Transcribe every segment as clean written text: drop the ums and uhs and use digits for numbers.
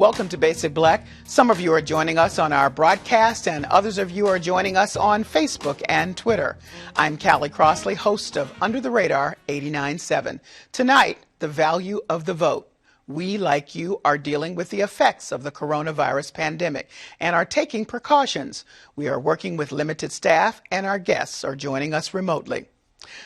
Welcome to Basic Black. Some of you are joining us on our broadcast and others of you are joining us on Facebook and Twitter. I'm Callie Crossley, host of Under the Radar 89.7. Tonight, the value of the vote. We, like you, are dealing with the effects of the coronavirus pandemic and are taking precautions. We are working with limited staff and our guests are joining us remotely.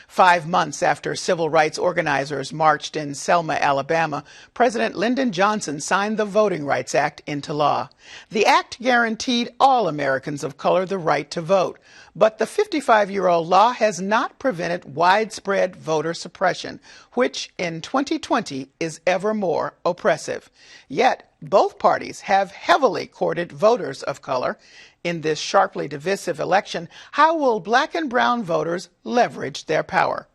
5 months after civil rights organizers marched in Selma, Alabama, President Lyndon Johnson signed the Voting Rights Act into law. The act guaranteed all Americans of color the right to vote, but the 55-year-old law has not prevented widespread voter suppression, which in 2020 is ever more oppressive. Yet, both parties have heavily courted voters of color. In this sharply divisive election, how will black and brown voters leverage their power?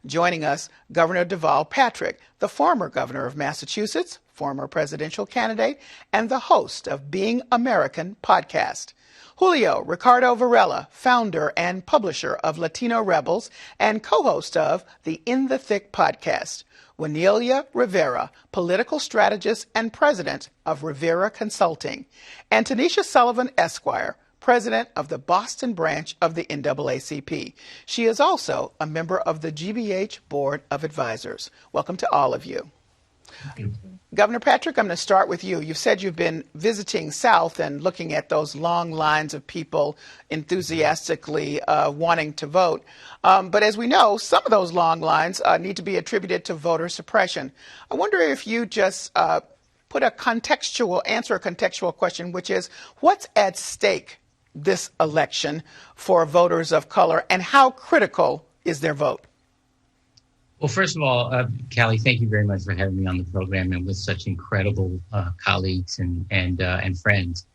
Joining us, Governor DEVAL Patrick, the former governor of Massachusetts, former presidential candidate, and the host of Being American podcast. Julio Ricardo Varela, founder and publisher of Latino Rebels and co-host of the In the Thick podcast. WILNELIA Rivera, political strategist and president of Rivera Consulting. And TANISHA Sullivan, Esquire, president of the Boston branch of the NAACP. She is also a member of the GBH Board of Advisors. Welcome to all of you. Governor Patrick, I'm going to start with you. You've said you've been visiting South and looking at those long lines of people enthusiastically wanting to vote. But as we know, some of those long lines need to be attributed to voter suppression. I wonder if you just answer a contextual question, which is, what's at stake this election for voters of color, and how critical is their vote? Well, first of all, Callie, thank you very much for having me on the program and with such incredible colleagues and friends.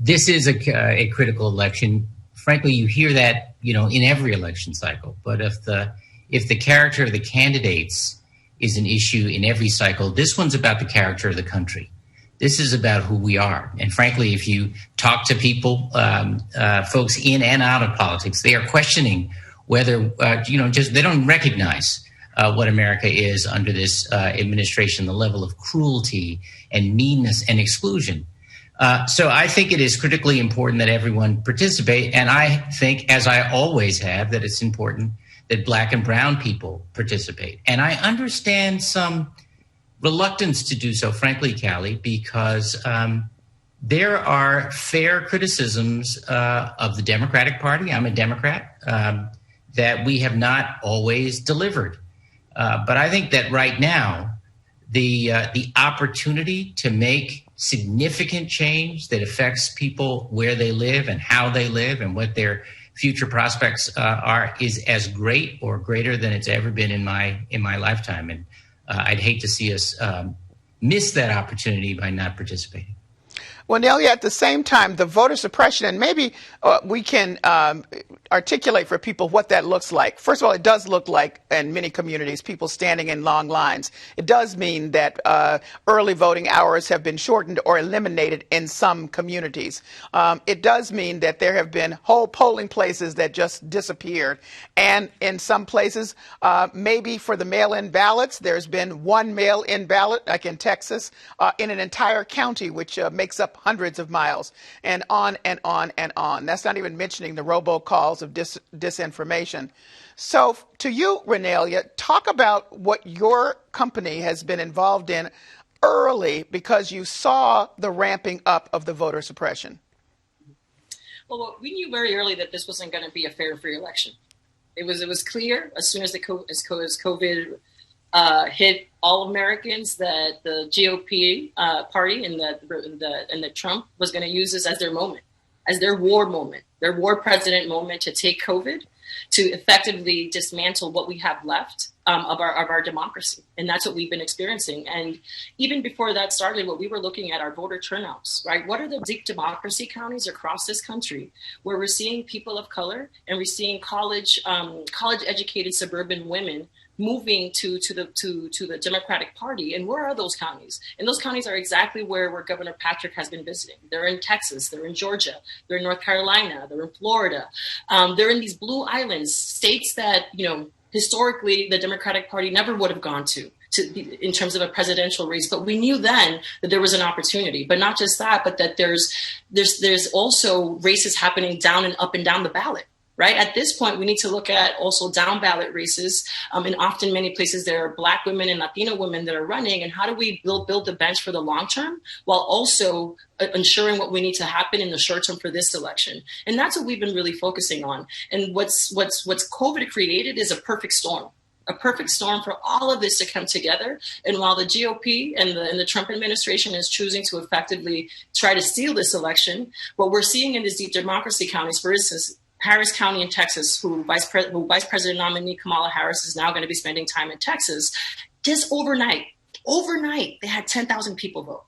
This is a critical election. Frankly, you hear that, in every election cycle. But if the character of the candidates is an issue in every cycle, this one's about the character of the country. This is about who we are. And frankly, if you talk to people, folks in and out of politics, they are questioning whether, they don't recognize what America is under this administration, the level of cruelty and meanness and exclusion. So I think it is critically important that everyone participate. And I think, as I always have, that it's important that black and brown people participate. And I understand some reluctance to do so, frankly, Callie, because there are fair criticisms of the Democratic Party. I'm a Democrat, that we have not always delivered. But I think that right now, the opportunity to make significant change that affects people where they live and how they live and what their future prospects are is as great or greater than it's ever been in my lifetime. And I'd hate to see us miss that opportunity by not participating. Well, Nelia, at the same time, the voter suppression, and maybe we can articulate for people what that looks like. First of all, it does look like, in many communities, people standing in long lines. It does mean that early voting hours have been shortened or eliminated in some communities. It does mean that there have been whole polling places that just disappeared. And in some places, maybe for the mail-in ballots, there's been one mail-in ballot, like in Texas, in an entire county, which makes up hundreds of miles, and on and on and on. That's not even mentioning the robocalls of disinformation. So to you, Renelia, talk about what your company has been involved in early because you saw the ramping up of the voter suppression. Well, we knew very early that this wasn't going to be a fair and free election. It was clear as soon as COVID hit all Americans that the GOP party and the Trump was going to use this as their moment, as their war president moment to take COVID, to effectively dismantle what we have left of our democracy. And that's what we've been experiencing. And even before that started, what we were looking at are voter turnouts, right? What are the deep democracy counties across this country where we're seeing people of color and we're seeing college educated suburban women moving to the Democratic Party? And where are those counties? And those counties are exactly where Governor Patrick has been visiting. They're in Texas, they're in Georgia, they're in North Carolina, they're in Florida. They're in these Blue Islands, states that, historically the Democratic Party never would have gone to. in terms of a presidential race. But we knew then that there was an opportunity, but not just that, but that there's also races happening down and up and down the ballot. Right. At this point, we need to look at also down ballot races. And often many places there are Black women and Latino women that are running. And how do we build the bench for the long term while also ensuring what we need to happen in the short term for this election? And that's what we've been really focusing on. And what's COVID created is a perfect storm for all of this to come together. And while the GOP and the Trump administration is choosing to effectively try to steal this election, what we're seeing in these deep democracy counties, for instance, Harris County in Texas, who Vice President nominee Kamala Harris is now going to be spending time in Texas, just overnight, they had 10,000 people vote.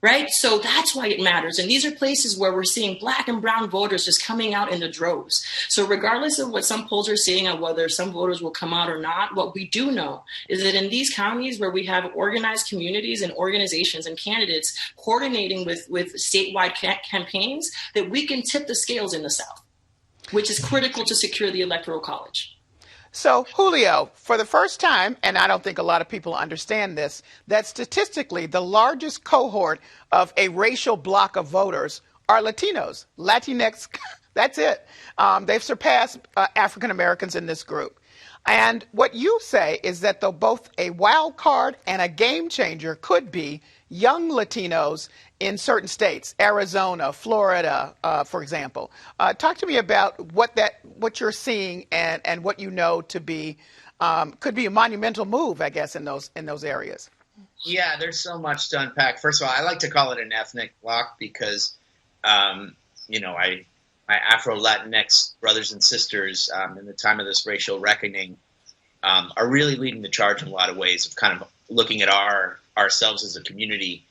Right? So that's why it matters. And these are places where we're seeing Black and brown voters just coming out in the droves. So regardless of what some polls are saying on whether some voters will come out or not, what we do know is that in these counties where we have organized communities and organizations and candidates coordinating with statewide campaigns, that we can tip the scales in the South, which is critical to secure the Electoral College. So, Julio, for the first time, and I don't think a lot of people understand this, that statistically the largest cohort of a racial bloc of voters are Latinos, Latinx, that's it. They've surpassed African Americans in this group. And what you say is that though both a wild card and a game changer could be young Latinos in certain states, Arizona, Florida, for example. Talk to me about what you're seeing and what you know to be could be a monumental move, I guess, in those areas. Yeah, there's so much to unpack. First of all, I like to call it an ethnic bloc because, my Afro-Latinx brothers and sisters in the time of this racial reckoning are really leading the charge in a lot of ways of kind of looking at ourselves as a community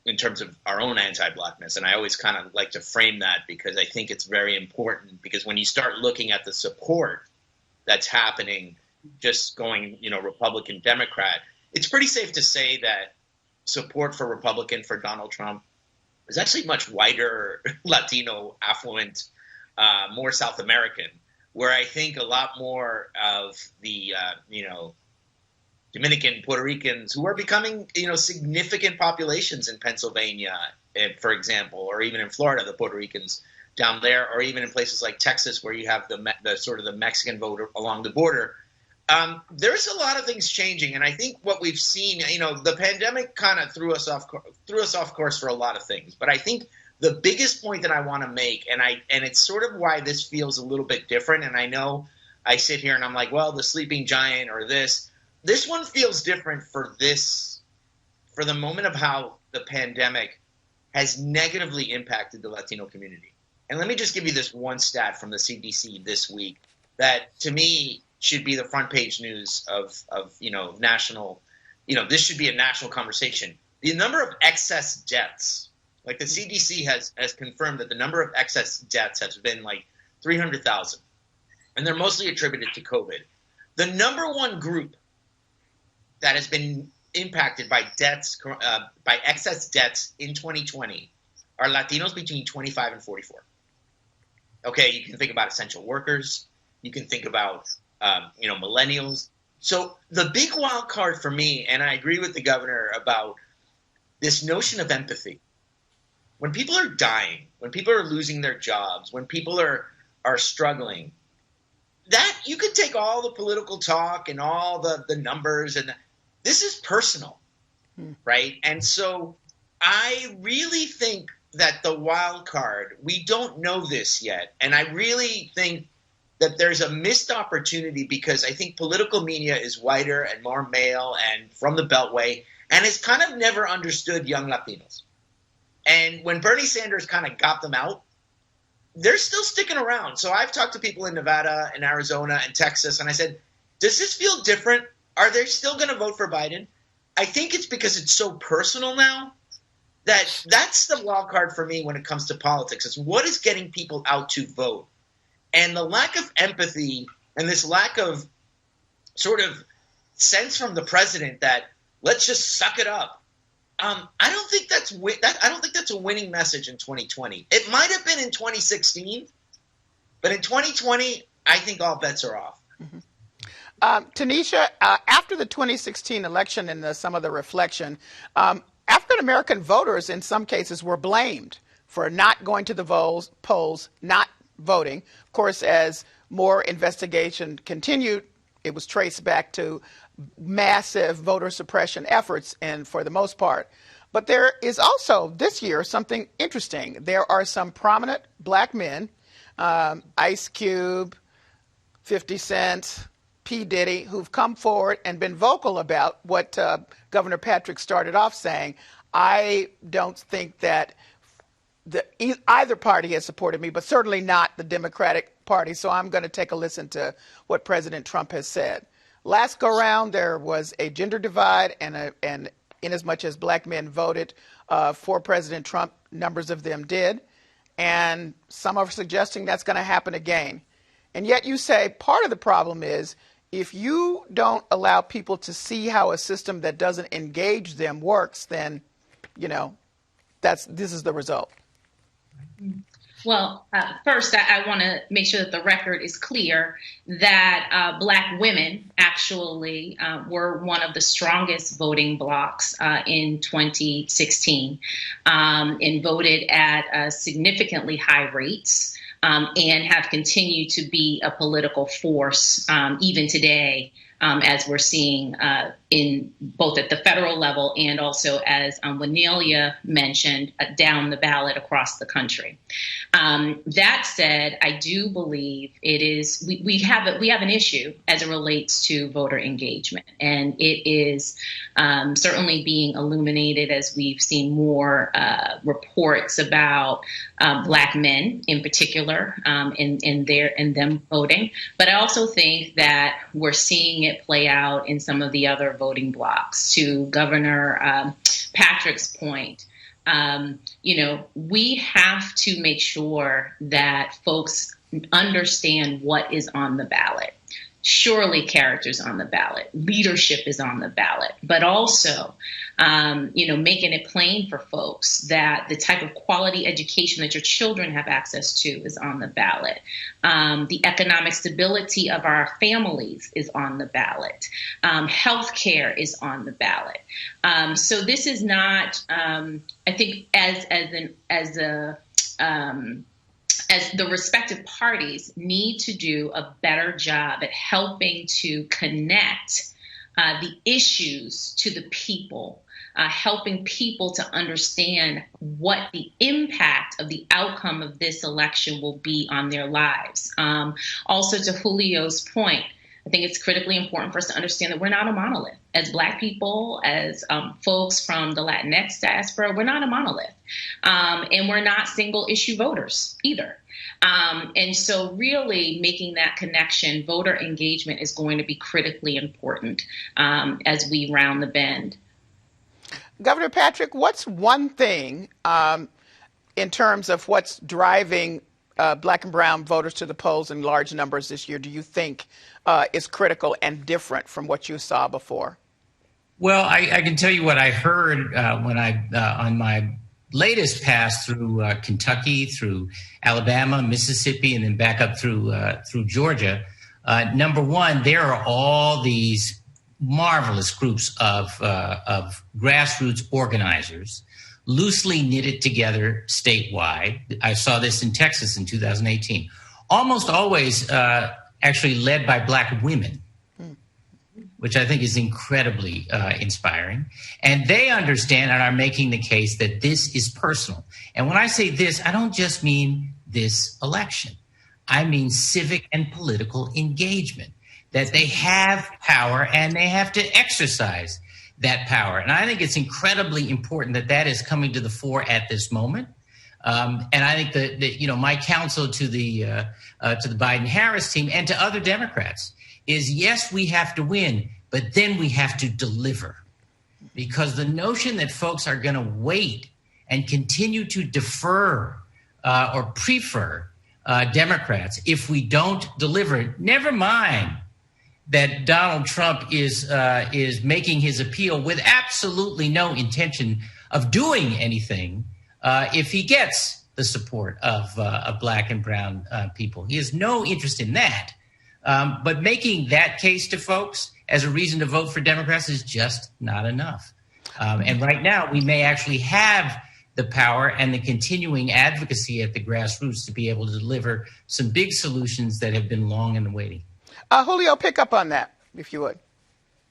in terms of our own anti-Blackness. And I always kind of like to frame that because I think it's very important, because when you start looking at the support that's happening, just going, Republican, Democrat, it's pretty safe to say that support for Republican for Donald Trump is actually much wider, Latino, affluent, more South American, where I think a lot more of the, Dominican, Puerto Ricans who are becoming, significant populations in Pennsylvania, for example, or even in Florida, the Puerto Ricans down there, or even in places like Texas where you have the sort of the Mexican voter along the border. There's a lot of things changing, and I think what we've seen, the pandemic kind of threw us off course for a lot of things. But I think the biggest point that I want to make, and it's sort of why this feels a little bit different. And I know I sit here and I'm like, well, the sleeping giant or this one feels different for the moment of how the pandemic has negatively impacted the Latino community. And let me just give you this one stat from the CDC this week that to me should be the front page news of national, this should be a national conversation. The number of excess deaths, like the CDC has confirmed that the number of excess deaths has been like 300,000, and they're mostly attributed to COVID. The number one group that has been impacted by deaths, by excess deaths in 2020 are Latinos between 25 and 44. Okay, you can think about essential workers. You can think about, millennials. So the big wild card for me, and I agree with the governor about this notion of empathy. When people are dying, when people are losing their jobs, when people are struggling, that you could take all the political talk and all the numbers, and this is personal, right? And so I really think that the wild card, we don't know this yet, and I really think that there's a missed opportunity because I think political media is wider and more male and from the Beltway, and has kind of never understood young Latinos. And when Bernie Sanders kind of got them out, they're still sticking around. So I've talked to people in Nevada and Arizona and Texas, and I said, does this feel different? Are they still going to vote for Biden? I think it's because it's so personal now that's the wild card for me when it comes to politics. Is what is getting people out to vote? And the lack of empathy and this lack of sort of sense from the president that let's just suck it up. I don't think that's a winning message in 2020. It might have been in 2016, but in 2020, I think all bets are off. Tanisha, after the 2016 election and some of the reflection, African American voters in some cases were blamed for not going to the polls, not voting. Of course, as more investigation continued, it was traced back to massive voter suppression efforts, and for the most part. But there is also this year something interesting. There are some prominent black men, Ice Cube, 50 Cent, P. Diddy, who've come forward and been vocal about what Governor Patrick started off saying. I don't think that either party has supported me, but certainly not the Democratic Party. So I'm going to take a listen to what President Trump has said. Last go round, there was a gender divide, and in as much as black men voted for President Trump, numbers of them did. And some are suggesting that's going to happen again. And yet you say part of the problem is if you don't allow people to see how a system that doesn't engage them works, then, this is the result. Well, first, I want to make sure that the record is clear that black women actually were one of the strongest voting blocs in 2016 and voted at significantly high rates and have continued to be a political force even today. As we're seeing in both at the federal level and also, as WILNELIA mentioned, down the ballot across the country. That said, I do believe it is we have an issue as it relates to voter engagement, and it is certainly being illuminated as we've seen more reports about black men in particular in them voting. But I also think that we're seeing it play out in some of the other voting blocs. To Governor Patrick's point, we have to make sure that folks understand what is on the ballot. Surely character's on the ballot, leadership is on the ballot, but also, making it plain for folks that the type of quality education that your children have access to is on the ballot. The economic stability of our families is on the ballot. Healthcare is on the ballot. So this is not, I think, as the respective parties need to do a better job at helping to connect the issues to the people, helping people to understand what the impact of the outcome of this election will be on their lives. Also, to Julio's point, I think it's critically important for us to understand that we're not a monolith. As Black people, as folks from the Latinx diaspora, we're not a monolith. And we're not single issue voters either. And so really making that connection, voter engagement is going to be critically important as we round the bend. Governor Patrick, what's one thing in terms of what's driving Black and brown voters to the polls in large numbers this year do you think is critical and different from what you saw before? Well, I can tell you what I heard when on my latest pass through Kentucky, through Alabama, Mississippi, and then back up through Georgia. Number one, there are all these marvelous groups of grassroots organizers, loosely knitted together statewide. I saw this in Texas in 2018. Almost always actually led by Black women, which I think is incredibly inspiring. And they understand and are making the case that this is personal. And when I say this, I don't just mean this election. I mean civic and political engagement, that they have power and they have to exercise that power. And I think it's incredibly important that that is coming to the fore at this moment. And I think that my counsel to the Biden-Harris team and to other Democrats is, yes, we have to win, but then we have to deliver. Because the notion that folks are going to wait and continue to defer or prefer Democrats if we don't deliver, never mind that Donald Trump is making his appeal with absolutely no intention of doing anything if he gets the support of Black and brown people. He has no interest in that. But making that case to folks as a reason to vote for Democrats is just not enough. And right now, we may actually have the power and the continuing advocacy at the grassroots to be able to deliver some big solutions that have been long in the waiting. Julio, pick up on that, if you would.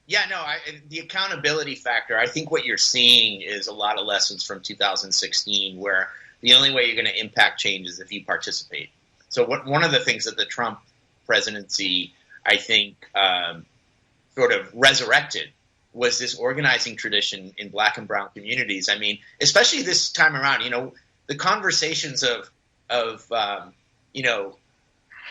Yeah, no, the accountability factor, I think what you're seeing is a lot of lessons from 2016 where the only way you're going to impact change is if you participate. So one of the things that the Trump presidency, I think, sort of resurrected was this organizing tradition in Black and brown communities. I mean, especially this time around, the conversations of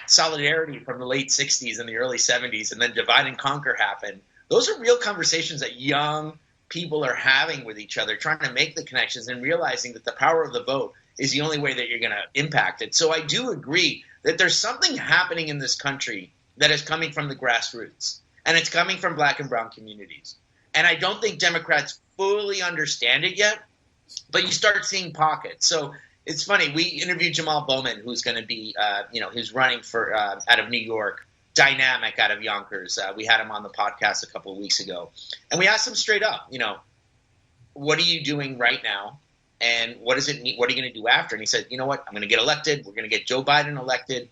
solidarity from the late 60s and the early 70s and then divide and conquer happened. Those are real conversations that young people are having with each other, trying to make the connections and realizing that the power of the vote is the only way that you're going to impact it. So I do agree that there's something happening in this country that is coming from the grassroots, and it's coming from Black and brown communities. And I don't think Democrats fully understand it yet, but you start seeing pockets. So it's funny. We interviewed Jamal Bowman, who's going to be, who's running for out of New York, dynamic out of Yonkers. We had him on the podcast a couple of weeks ago, and we asked him straight up, what are you doing right now, and what does it mean? What are you going to do after? And he said, you know what? I'm going to get elected. We're going to get Joe Biden elected,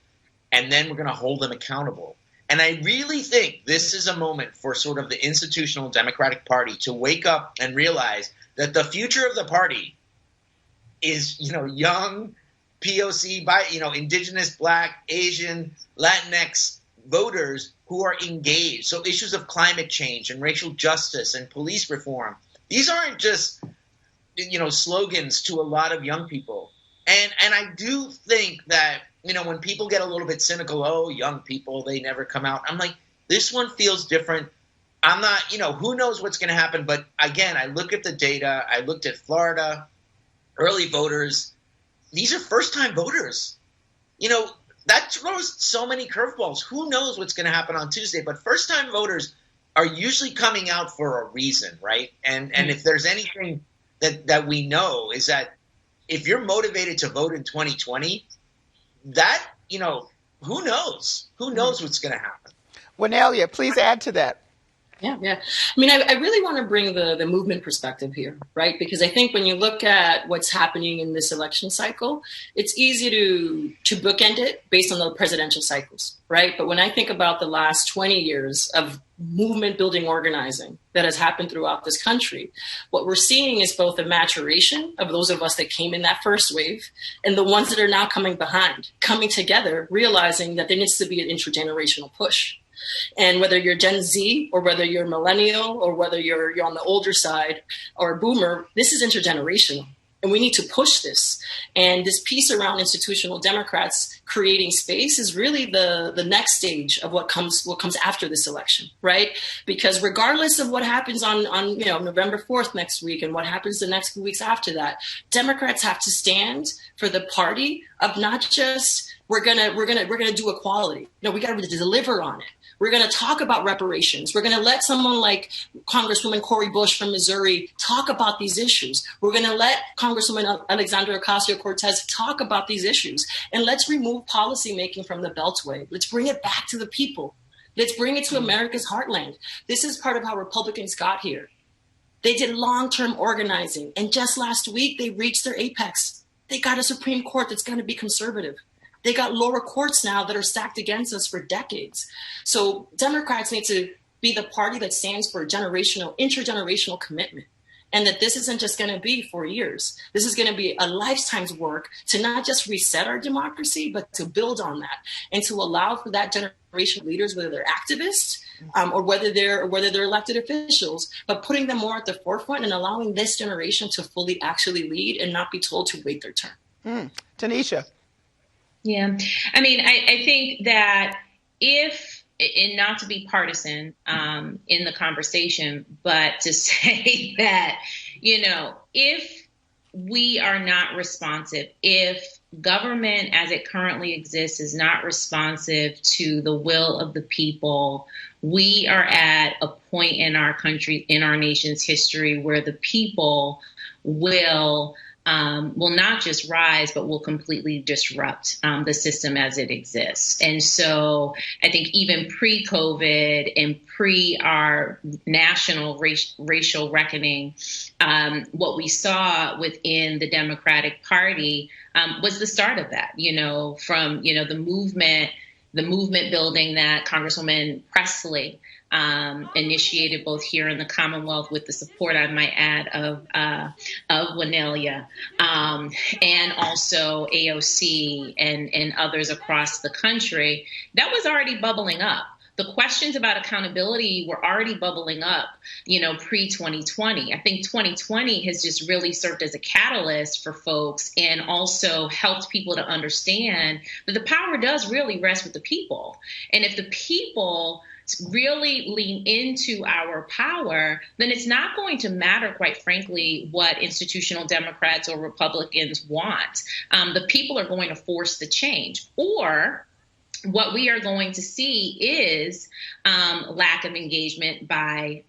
and then we're going to hold them accountable. And I really think this is a moment for sort of the institutional Democratic Party to wake up and realize that the future of the party is, young POC, indigenous, Black, Asian, Latinx voters who are engaged. So issues of climate change and racial justice and police reform, these aren't just, slogans to a lot of young people. And I do think that, when people get a little bit cynical, oh, young people, they never come out. I'm like, this one feels different. I'm not, who knows what's going to happen. But again, I look at the data. I looked at Florida, early voters. These are first-time voters. That throws so many curveballs. Who knows what's going to happen on Tuesday? But first-time voters are usually coming out for a reason, right? And if there's anything that we know is that if you're motivated to vote in 2020, that, who knows? Who knows what's going to happen? WILNELIA, please add to that. Yeah. I mean, I really want to bring the movement perspective here, right? Because I think when you look at what's happening in this election cycle, it's easy to bookend it based on the presidential cycles, right? But when I think about the last 20 years of movement building organizing that has happened throughout this country, what we're seeing is both a maturation of those of us that came in that first wave and the ones that are now coming behind, coming together, realizing that there needs to be an intergenerational push. And whether you're Gen Z or whether you're millennial or whether you're on the older side or a boomer, this is intergenerational. And we need to push this. And this piece around institutional Democrats creating space is really the next stage of what comes after this election, right? Because regardless of what happens on November 4th next week and what happens the next few weeks after that, Democrats have to stand for the party of not just we're gonna do equality. No, we got to deliver on it. We're going to talk about reparations. We're going to let someone like Congresswoman Cori Bush from Missouri talk about these issues. We're going to let Congresswoman Alexandria Ocasio-Cortez talk about these issues. And let's remove policymaking from the Beltway. Let's bring it back to the people. Let's bring it to America's heartland. This is part of how Republicans got here. They did long-term organizing. And just last week, they reached their apex. They got a Supreme Court that's going to be conservative. They got lower courts now that are stacked against us for decades. So Democrats need to be the party that stands for intergenerational commitment. And that this isn't just going to be 4 years. This is going to be a lifetime's work to not just reset our democracy, but to build on that and to allow for that generation of leaders, whether they're activists or whether they're elected officials, but putting them more at the forefront and allowing this generation to fully actually lead and not be told to wait their turn. TANISHA. Yeah. I mean, I think that and not to be partisan in the conversation, but to say that, if we are not responsive, if government as it currently exists is not responsive to the will of the people, we are at a point in our country, in our nation's history, where the people will will not just rise, but will completely disrupt the system as it exists. And so I think even pre-COVID and pre our national racial reckoning, what we saw within the Democratic Party was the start of that, from, the movement building that Congresswoman Presley initiated both here in the Commonwealth with the support, I might add, of WILNELIA, and also AOC and others across the country. That was already bubbling up. The questions about accountability were already bubbling up, pre-2020. I think 2020 has just really served as a catalyst for folks and also helped people to understand that the power does really rest with the people. And if the people really lean into our power, then it's not going to matter, quite frankly, what institutional Democrats or Republicans want. The people are going to force the change. Or what we are going to see is lack of engagement by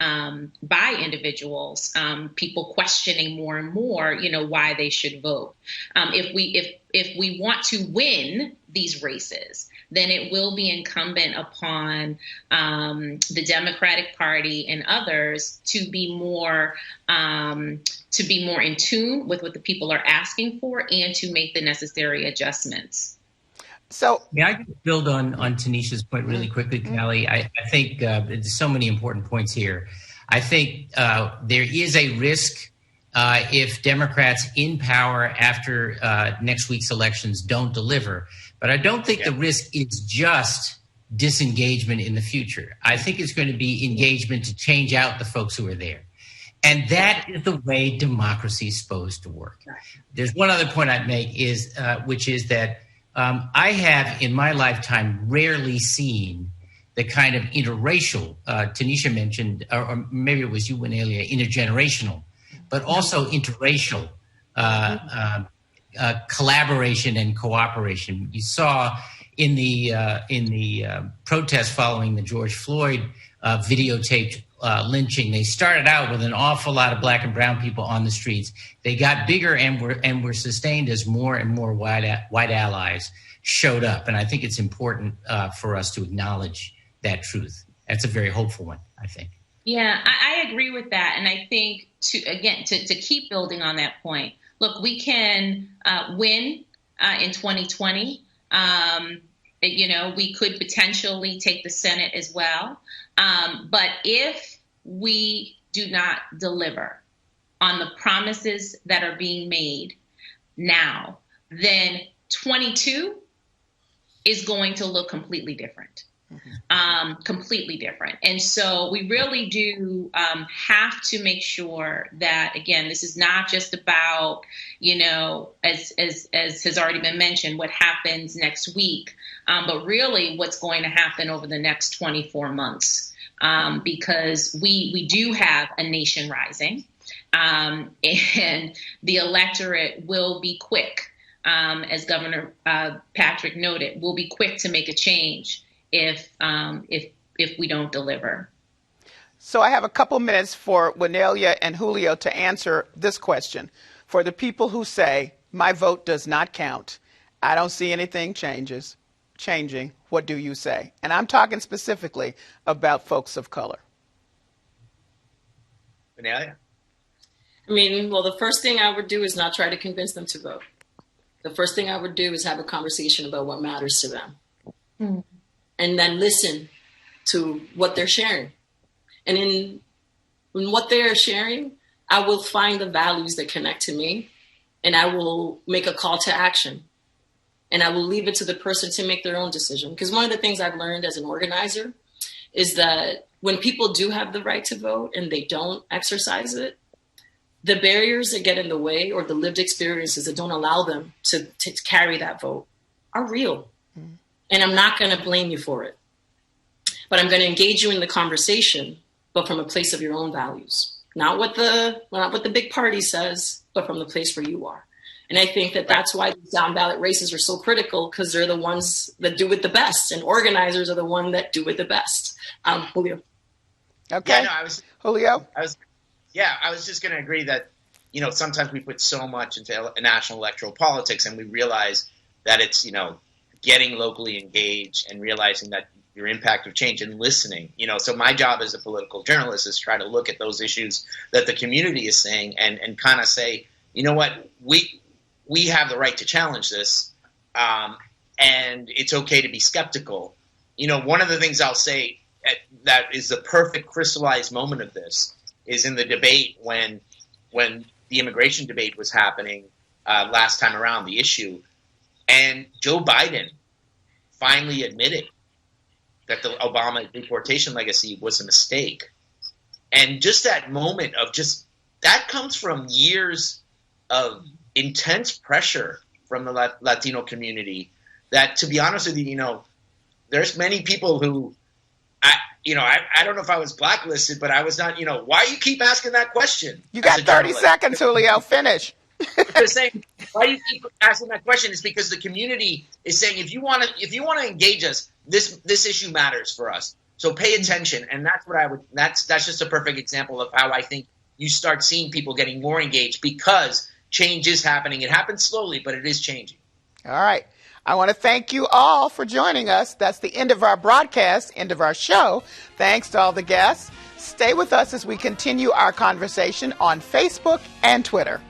individuals, people questioning more and more, why they should vote. If we want to win these races, then it will be incumbent upon the Democratic Party and others to be more in tune with what the people are asking for and to make the necessary adjustments. So, yeah, I could build on Tanisha's point really quickly, Callie. I think there's so many important points here. I think there is a risk if Democrats in power after next week's elections don't deliver. But I don't think the risk is just disengagement in the future. I think it's going to be engagement to change out the folks who are there. And that is the way democracy is supposed to work. There's one other point I'd make which is that I have in my lifetime rarely seen the kind of interracial, Tanisha mentioned, or maybe it was you, WILNELIA, intergenerational, but also interracial collaboration and cooperation. You saw in the protest following the George Floyd videotaped lynching, they started out with an awful lot of Black and brown people on the streets. They got bigger and were sustained as more and more white allies showed up. And I think it's important for us to acknowledge that truth. That's a very hopeful one, I think. Yeah, I agree with that. And I think to keep building on that point, look, we can win in 2020. We could potentially take the Senate as well. But if we do not deliver on the promises that are being made now, then 22 is going to look completely different. Completely different. And so we really do have to make sure that, again, this is not just about, as has already been mentioned, what happens next week, but really what's going to happen over the next 24 months, because we do have a nation rising, and the electorate will be quick, as Governor Patrick noted, will be quick to make a change if we don't deliver. So I have a couple minutes for WILNELIA and Julio to answer this question. For the people who say, my vote does not count, I don't see anything changing, what do you say? And I'm talking specifically about folks of color. WILNELIA? Well, the first thing I would do is not try to convince them to vote. The first thing I would do is have a conversation about what matters to them. Mm. And then listen to what they're sharing. And in what they are sharing, I will find the values that connect to me, and I will make a call to action. And I will leave it to the person to make their own decision. Because one of the things I've learned as an organizer is that when people do have the right to vote and they don't exercise it, the barriers that get in the way or the lived experiences that don't allow them to carry that vote are real. Mm. And I'm not going to blame you for it. But I'm going to engage you in the conversation, but from a place of your own values. Not what the big party says, but from the place where you are. And I think that that's why these down ballot races are so critical, because they're the ones that do it the best, and organizers are the ones that do it the best. Julio. Okay. Yeah, no, Julio? I was just going to agree that sometimes we put so much into national electoral politics, and we realize that it's, getting locally engaged and realizing that your impact of change and listening. So my job as a political journalist is try to look at those issues that the community is saying and kind of say, you know what, we have the right to challenge this, and it's okay to be skeptical. One of the things I'll say that is the perfect crystallized moment of this is in the debate when the immigration debate was happening last time around, the issue, and Joe Biden finally admitted that the Obama deportation legacy was a mistake. And just that moment of that comes from years of intense pressure from the Latino community that, to be honest with you, there's many people who, I don't know if I was blacklisted, but I was not, why you keep asking that question? You got 30 seconds, Julio. Finish. They're saying, why do you keep asking that question? Is because the community is saying, if you want to engage us, this issue matters for us. So pay attention. And that's just a perfect example of how I think you start seeing people getting more engaged because change is happening. It happens slowly, but it is changing. All right. I want to thank you all for joining us. That's the end of our broadcast, end of our show. Thanks to all the guests. Stay with us as we continue our conversation on Facebook and Twitter.